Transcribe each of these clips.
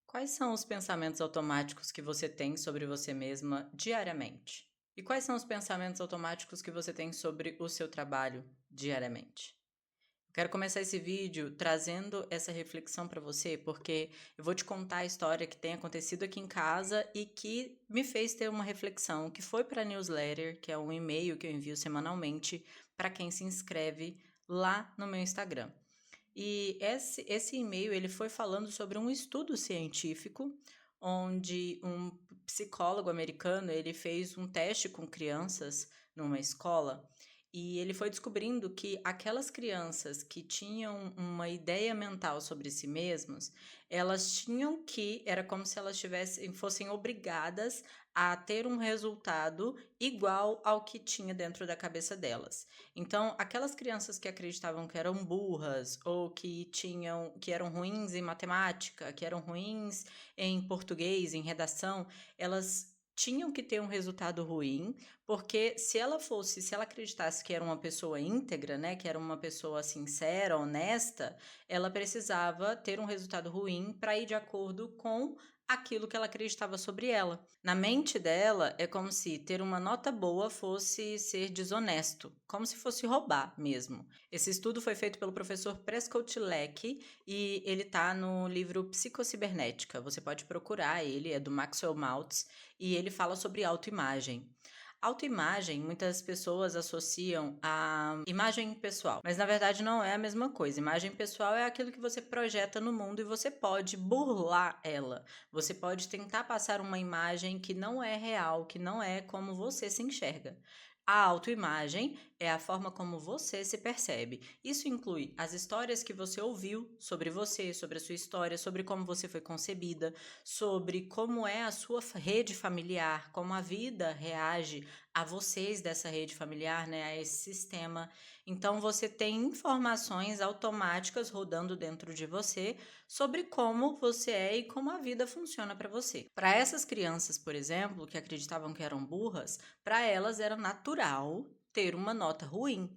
Quais são os pensamentos automáticos que você tem sobre você mesma diariamente? E quais são os pensamentos automáticos que você tem sobre o seu trabalho diariamente? Eu quero começar esse vídeo trazendo essa reflexão para você, porque eu vou te contar a história que tem acontecido aqui em casa e que me fez ter uma reflexão, que foi para a newsletter, que é um e-mail que eu envio semanalmente para quem se inscreve lá no meu Instagram. E esse e-mail ele foi falando sobre um estudo científico, onde um psicólogo americano ele fez um teste com crianças numa escola e ele foi descobrindo que aquelas crianças que tinham uma ideia mental sobre si mesmos, elas tinham que, era como se elas fossem obrigadas a ter um resultado igual ao que tinha dentro da cabeça delas. Então, aquelas crianças que acreditavam que eram burras ou que eram ruins em matemática, que eram ruins em português, em redação, elas tinham que ter um resultado ruim, porque se ela acreditasse que era uma pessoa íntegra, né, que era uma pessoa sincera, honesta, ela precisava ter um resultado ruim para ir de acordo com aquilo que ela acreditava sobre ela. Na mente dela, é como se ter uma nota boa fosse ser desonesto, como se fosse roubar mesmo. Esse estudo foi feito pelo professor Prescott Leck e ele está no livro Psicocibernética. Você pode procurar ele, é do Maxwell Maltz, e ele fala sobre autoimagem. Autoimagem, muitas pessoas associam a imagem pessoal, mas na verdade não é a mesma coisa. Imagem pessoal é aquilo que você projeta no mundo e você pode burlar ela. Você pode tentar passar uma imagem que não é real, que não é como você se enxerga. A autoimagem é a forma como você se percebe. Isso inclui as histórias que você ouviu sobre você, sobre a sua história, sobre como você foi concebida, sobre como é a sua rede familiar, como a vida reage a vocês dessa rede familiar, né, a esse sistema. Então você tem informações automáticas rodando dentro de você sobre como você é e como a vida funciona para você. Para essas crianças, por exemplo, que acreditavam que eram burras, para elas era natural ter uma nota ruim.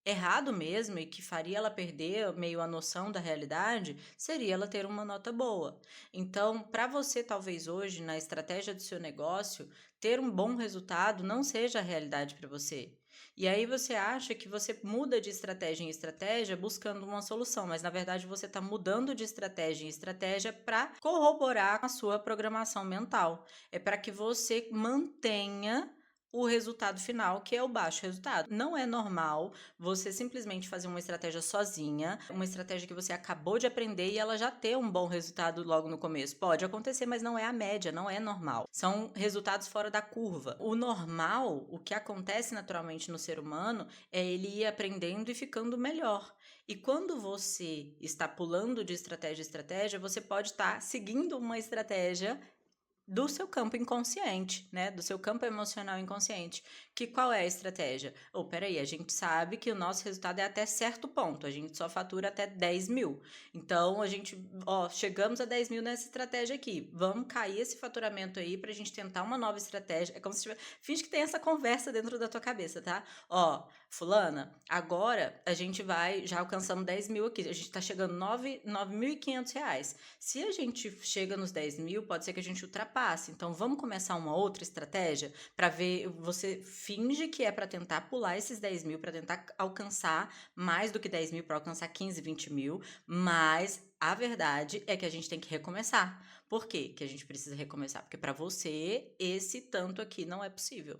Errado mesmo e que faria ela perder meio a noção da realidade seria ela ter uma nota boa. Então, para você, talvez hoje, na estratégia do seu negócio, ter um bom resultado não seja a realidade para você. E aí você acha que você muda de estratégia em estratégia buscando uma solução, mas na verdade você está mudando de estratégia em estratégia para corroborar a sua programação mental. É para que você mantenha o resultado final, que é o baixo resultado. Não é normal você simplesmente fazer uma estratégia sozinha, uma estratégia que você acabou de aprender e ela já ter um bom resultado logo no começo. Pode acontecer, mas não é a média, não é normal. São resultados fora da curva. O normal, o que acontece naturalmente no ser humano, é ele ir aprendendo e ficando melhor. E quando você está pulando de estratégia em estratégia, você pode estar seguindo uma estratégia do seu campo inconsciente, né? Do seu campo emocional inconsciente. Que qual é a estratégia? Peraí, a gente sabe que o nosso resultado é até certo ponto, a gente só fatura até 10 mil. Então, chegamos a 10 mil nessa estratégia aqui. Vamos cair esse faturamento aí pra gente tentar uma nova estratégia. É como se tiver. Finge que tem essa conversa dentro da tua cabeça, tá? Fulana, agora a gente já alcançamos 10 mil aqui, a gente tá chegando R$ 9.500. Se a gente chega nos 10 mil, pode ser que a gente ultrapasse. Então, vamos começar uma outra estratégia para ver. Você finge que é para tentar pular esses 10 mil, para tentar alcançar mais do que 10 mil, para alcançar 15, 20 mil. Mas a verdade é que a gente tem que recomeçar. Por quê que a gente precisa recomeçar? Porque para você, esse tanto aqui não é possível.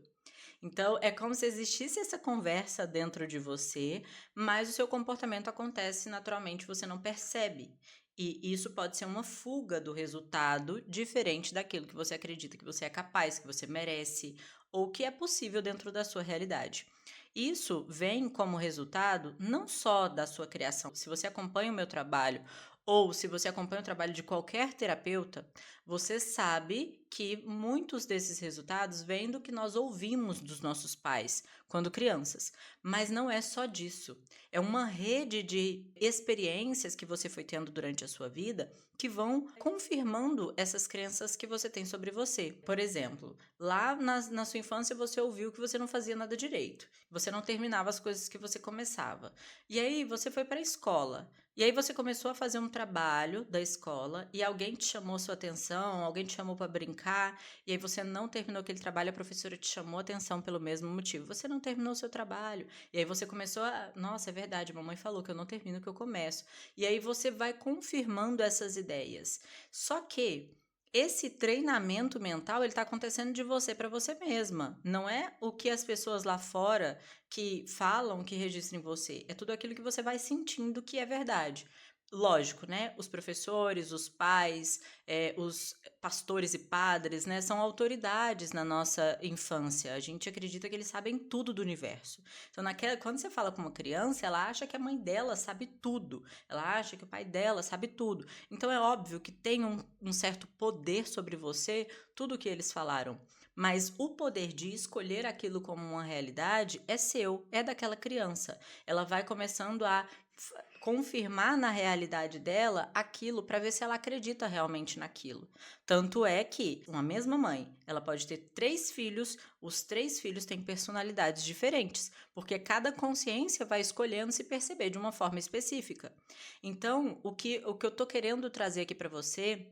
Então, é como se existisse essa conversa dentro de você, mas o seu comportamento acontece naturalmente, você não percebe. E isso pode ser uma fuga do resultado diferente daquilo que você acredita que você é capaz, que você merece, ou que é possível dentro da sua realidade. Isso vem como resultado não só da sua criação. Se você acompanha o meu trabalho, ou se você acompanha o trabalho de qualquer terapeuta, você sabe que muitos desses resultados vêm do que nós ouvimos dos nossos pais quando crianças. Mas não é só disso. É uma rede de experiências que você foi tendo durante a sua vida que vão confirmando essas crenças que você tem sobre você. Por exemplo, lá na sua infância você ouviu que você não fazia nada direito, você não terminava as coisas que você começava. E aí você foi para a escola. E aí você começou a fazer um trabalho da escola e alguém te chamou sua atenção, alguém te chamou para brincar, e aí você não terminou aquele trabalho, a professora te chamou a atenção pelo mesmo motivo. Você não terminou o seu trabalho. E aí você começou a, nossa, é verdade, mamãe falou que eu não termino o que eu começo. E aí você vai confirmando essas ideias. Só que esse treinamento mental, ele está acontecendo de você para você mesma. Não é o que as pessoas lá fora que falam, que registram em você. É tudo aquilo que você vai sentindo que é verdade. Lógico, né? Os professores, os pais, os pastores e padres, né? São autoridades na nossa infância. A gente acredita que eles sabem tudo do universo. Então, quando você fala com uma criança, ela acha que a mãe dela sabe tudo. Ela acha que o pai dela sabe tudo. Então, é óbvio que tem um certo poder sobre você, tudo que eles falaram. Mas o poder de escolher aquilo como uma realidade é seu, é daquela criança. Ela vai começando a confirmar na realidade dela aquilo para ver se ela acredita realmente naquilo. Tanto é que uma mesma mãe, ela pode ter 3 filhos, os 3 filhos têm personalidades diferentes, porque cada consciência vai escolhendo se perceber de uma forma específica. Então, o que eu tô querendo trazer aqui para você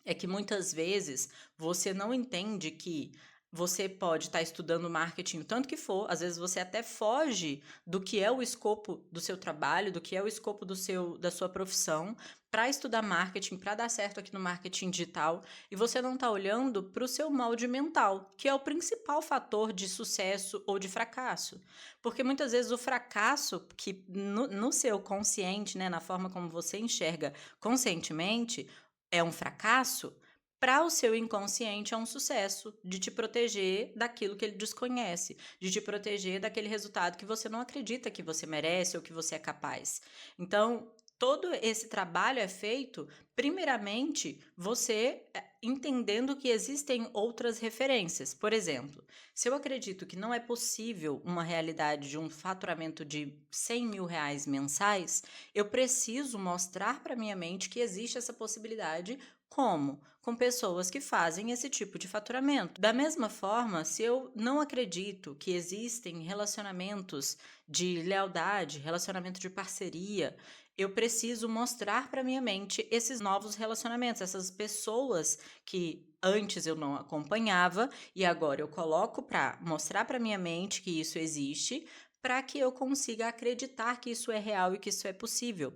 é que muitas vezes você não entende que você pode estar estudando marketing o tanto que for, às vezes você até foge do que é o escopo do seu trabalho, do que é o escopo da sua profissão, para estudar marketing, para dar certo aqui no marketing digital, e você não está olhando para o seu molde mental, que é o principal fator de sucesso ou de fracasso. Porque muitas vezes o fracasso, que no seu consciente, né, na forma como você enxerga conscientemente, é um fracasso, para o seu inconsciente é um sucesso de te proteger daquilo que ele desconhece, de te proteger daquele resultado que você não acredita que você merece ou que você é capaz. Então, todo esse trabalho é feito, primeiramente, você entendendo que existem outras referências. Por exemplo, se eu acredito que não é possível uma realidade de um faturamento de 100 mil reais mensais, eu preciso mostrar para minha mente que existe essa possibilidade. Como? Com pessoas que fazem esse tipo de faturamento. Da mesma forma, se eu não acredito que existem relacionamentos de lealdade, relacionamento de parceria, eu preciso mostrar para minha mente esses novos relacionamentos, essas pessoas que antes eu não acompanhava e agora eu coloco para mostrar para minha mente que isso existe, para que eu consiga acreditar que isso é real e que isso é possível.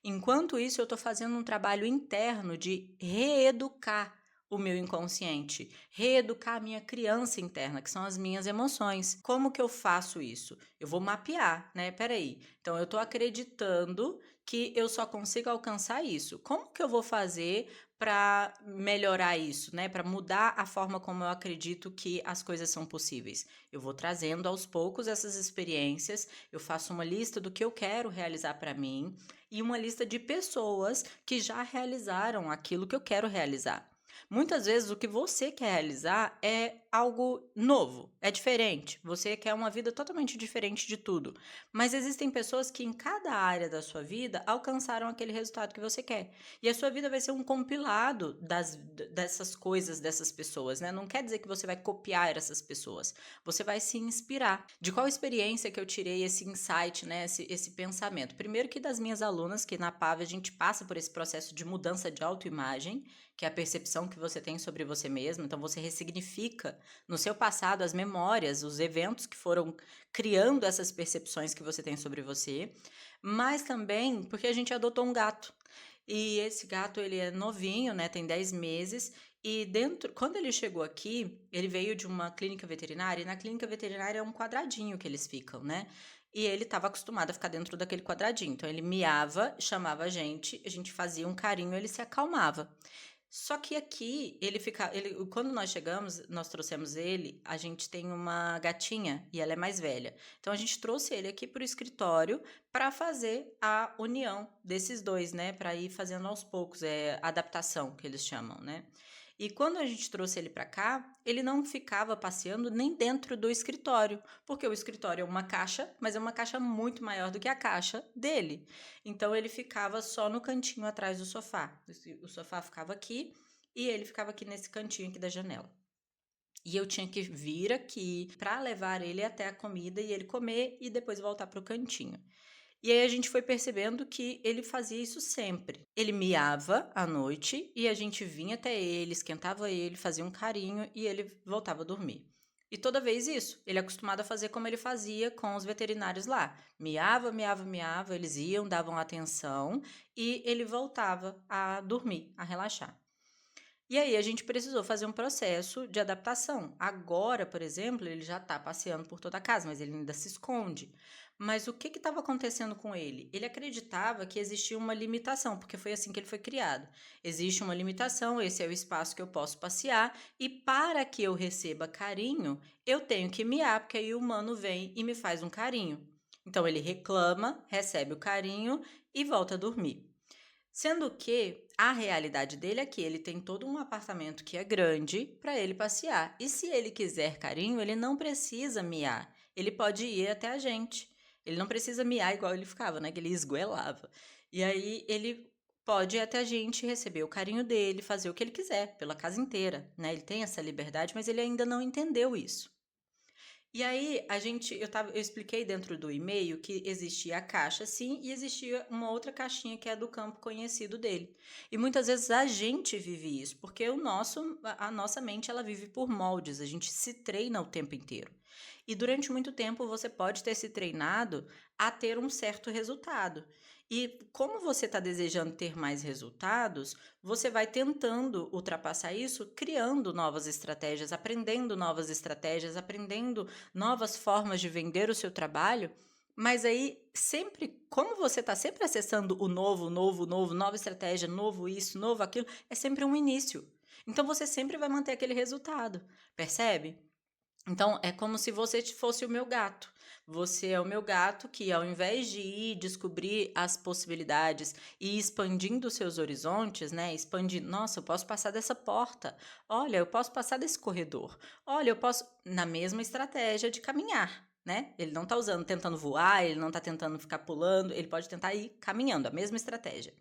Enquanto isso, eu estou fazendo um trabalho interno de reeducar o meu inconsciente, reeducar a minha criança interna, que são as minhas emoções. Como que eu faço isso? Eu vou mapear, né? Peraí. Então, eu estou acreditando que eu só consigo alcançar isso. Como que eu vou fazer para melhorar isso, né? Para mudar a forma como eu acredito que as coisas são possíveis. Eu vou trazendo aos poucos essas experiências, eu faço uma lista do que eu quero realizar para mim e uma lista de pessoas que já realizaram aquilo que eu quero realizar. Muitas vezes o que você quer realizar é algo novo, é diferente. Você quer uma vida totalmente diferente de tudo. Mas existem pessoas que em cada área da sua vida alcançaram aquele resultado que você quer. E a sua vida vai ser um compilado dessas coisas dessas pessoas, né? Não quer dizer que você vai copiar essas pessoas. Você vai se inspirar. De qual experiência que eu tirei esse insight, né? Esse pensamento? Primeiro que das minhas alunas, que na PAV a gente passa por esse processo de mudança de autoimagem, que é a percepção que você tem sobre você mesmo. Então você ressignifica no seu passado as memórias, os eventos que foram criando essas percepções que você tem sobre você, mas também porque a gente adotou um gato. E esse gato, ele é novinho, né? Tem 10 meses. E dentro, quando ele chegou aqui, ele veio de uma clínica veterinária, e na clínica veterinária é um quadradinho que eles ficam, né? E ele estava acostumado a ficar dentro daquele quadradinho. Então ele miava, chamava a gente fazia um carinho, ele se acalmava. Só que aqui quando nós chegamos, nós trouxemos ele, a gente tem uma gatinha e ela é mais velha. Então a gente trouxe ele aqui para o escritório para fazer a união desses dois, né? Para ir fazendo aos poucos, é adaptação que eles chamam, né? E quando a gente trouxe ele para cá, ele não ficava passeando nem dentro do escritório, porque o escritório é uma caixa, mas é uma caixa muito maior do que a caixa dele. Então ele ficava só no cantinho atrás do sofá. O sofá ficava aqui e ele ficava aqui nesse cantinho aqui da janela. E eu tinha que vir aqui para levar ele até a comida e ele comer e depois voltar para o cantinho. E aí a gente foi percebendo que ele fazia isso sempre. Ele miava à noite e a gente vinha até ele, esquentava ele, fazia um carinho e ele voltava a dormir. E toda vez isso, ele é acostumado a fazer como ele fazia com os veterinários lá. Miava, miava, miava, eles iam, davam atenção e ele voltava a dormir, a relaxar. E aí a gente precisou fazer um processo de adaptação. Agora, por exemplo, ele já está passeando por toda a casa, mas ele ainda se esconde. Mas o que estava acontecendo com ele? Ele acreditava que existia uma limitação, porque foi assim que ele foi criado. Existe uma limitação, esse é o espaço que eu posso passear, e para que eu receba carinho, eu tenho que miar, porque aí o humano vem e me faz um carinho. Então ele reclama, recebe o carinho e volta a dormir. Sendo que a realidade dele é que ele tem todo um apartamento que é grande para ele passear. E se ele quiser carinho, ele não precisa miar. Ele pode ir até a gente. Ele não precisa miar igual ele ficava, né? Que ele esgoelava. E aí ele pode ir até a gente, receber o carinho dele, fazer o que ele quiser pela casa inteira, né? Ele tem essa liberdade, mas ele ainda não entendeu isso. E aí, eu expliquei dentro do e-mail que existia a caixa, sim, e existia uma outra caixinha que é do campo conhecido dele. E muitas vezes a gente vive isso, porque a nossa mente, ela vive por moldes, a gente se treina o tempo inteiro. E durante muito tempo você pode ter se treinado a ter um certo resultado. E como você está desejando ter mais resultados, você vai tentando ultrapassar isso, criando novas estratégias, aprendendo novas formas de vender o seu trabalho, mas aí sempre, como você está sempre acessando o novo, novo, novo, nova estratégia, novo isso, novo aquilo, é sempre um início. Então você sempre vai manter aquele resultado, percebe? Então, é como se você fosse o meu gato. Você é o meu gato que, ao invés de ir descobrir as possibilidades e expandindo seus horizontes, né? Expandindo, nossa, eu posso passar dessa porta. Olha, eu posso passar desse corredor. Olha, eu posso. Na mesma estratégia de caminhar, né? Ele não está usando, tentando voar, ele não está tentando ficar pulando, ele pode tentar ir caminhando, a mesma estratégia.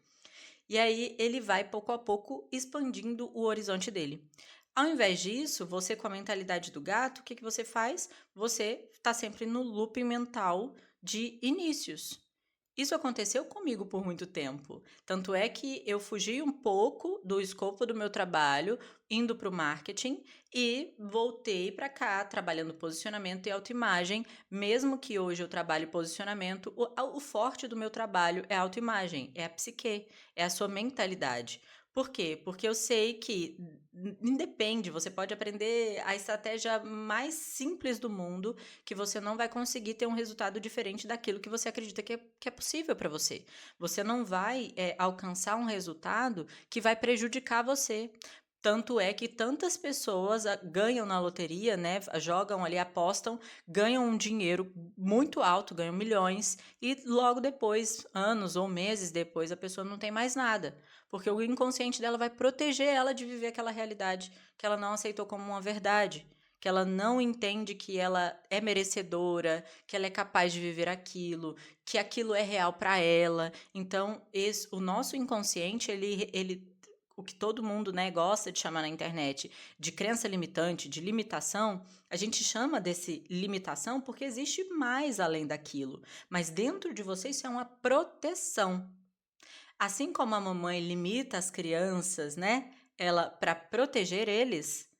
E aí ele vai pouco a pouco expandindo o horizonte dele. Ao invés disso, você com a mentalidade do gato, o que você faz? Você está sempre no loop mental de inícios. Isso aconteceu comigo por muito tempo. Tanto é que eu fugi um pouco do escopo do meu trabalho, indo para o marketing, e voltei para cá, trabalhando posicionamento e autoimagem, mesmo que hoje eu trabalhe posicionamento, o forte do meu trabalho é a autoimagem, é a psique, é a sua mentalidade. Por quê? Porque eu sei que independe, você pode aprender a estratégia mais simples do mundo, que você não vai conseguir ter um resultado diferente daquilo que você acredita que é possível para você. Você não vai alcançar um resultado que vai prejudicar você. Tanto é que tantas pessoas ganham na loteria, né? Jogam ali, apostam, ganham um dinheiro muito alto, ganham milhões, e logo depois, anos ou meses depois, a pessoa não tem mais nada. Porque o inconsciente dela vai proteger ela de viver aquela realidade que ela não aceitou como uma verdade. Que ela não entende que ela é merecedora, que ela é capaz de viver aquilo, que aquilo é real para ela. Então, o nosso inconsciente, ele o que todo mundo, né, gosta de chamar na internet de crença limitante, de limitação, a gente chama desse limitação porque existe mais além daquilo. Mas dentro de você isso é uma proteção. Assim como a mamãe limita as crianças, né, ela para proteger eles,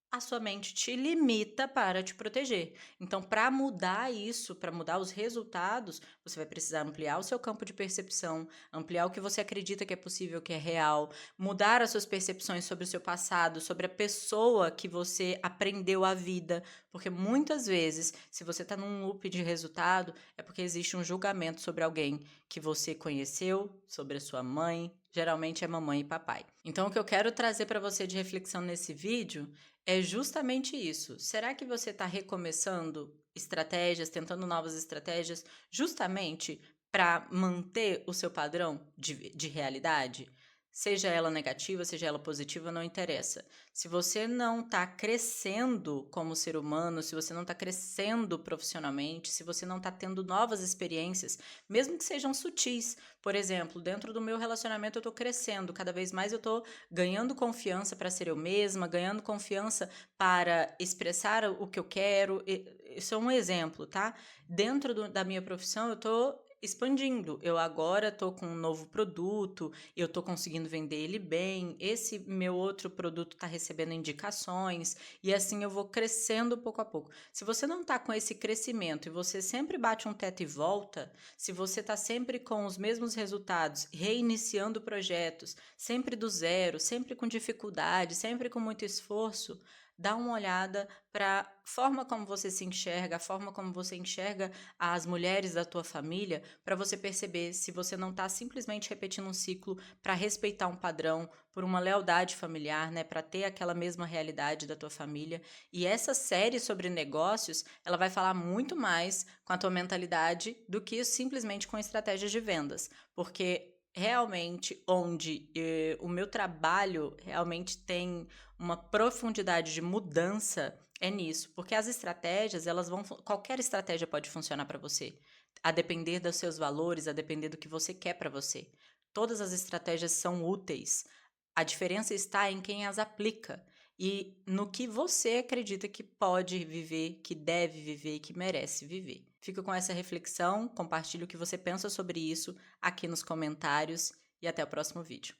a sua mente te limita para te proteger. Então, para mudar isso, para mudar os resultados, você vai precisar ampliar o seu campo de percepção, ampliar o que você acredita que é possível, que é real, mudar as suas percepções sobre o seu passado, sobre a pessoa que você aprendeu a vida. Porque muitas vezes, se você está num loop de resultado, é porque existe um julgamento sobre alguém que você conheceu, sobre a sua mãe, geralmente é mamãe e papai. Então, o que eu quero trazer para você de reflexão nesse vídeo é justamente isso. Será que você está recomeçando estratégias, tentando novas estratégias, justamente para manter o seu padrão de realidade? seja ela negativa, seja ela positiva, não interessa. Se você não está crescendo como ser humano, se você não está crescendo profissionalmente, se você não está tendo novas experiências, mesmo que sejam sutis. Por exemplo, dentro do meu relacionamento eu estou crescendo, cada vez mais eu estou ganhando confiança para ser eu mesma, ganhando confiança para expressar o que eu quero. Isso é um exemplo, tá? Dentro da minha profissão, eu estou expandindo. Eu agora estou com um novo produto, eu estou conseguindo vender ele bem. Esse meu outro produto está recebendo indicações e assim eu vou crescendo pouco a pouco. Se você não está com esse crescimento e você sempre bate um teto e volta, se você está sempre com os mesmos resultados, reiniciando projetos, sempre do zero, sempre com dificuldade, sempre com muito esforço, dá uma olhada para a forma como você se enxerga, a forma como você enxerga as mulheres da tua família, para você perceber se você não está simplesmente repetindo um ciclo para respeitar um padrão, por uma lealdade familiar, né, para ter aquela mesma realidade da tua família. E essa série sobre negócios, ela vai falar muito mais com a tua mentalidade do que simplesmente com estratégias de vendas, porque realmente onde o meu trabalho realmente tem uma profundidade de mudança é nisso, porque as estratégias, qualquer estratégia pode funcionar para você, a depender dos seus valores, a depender do que você quer para você. Todas as estratégias são úteis. A diferença está em quem as aplica e no que você acredita que pode viver, que deve viver e que merece viver. Fico com essa reflexão, compartilhe o que você pensa sobre isso aqui nos comentários e até o próximo vídeo.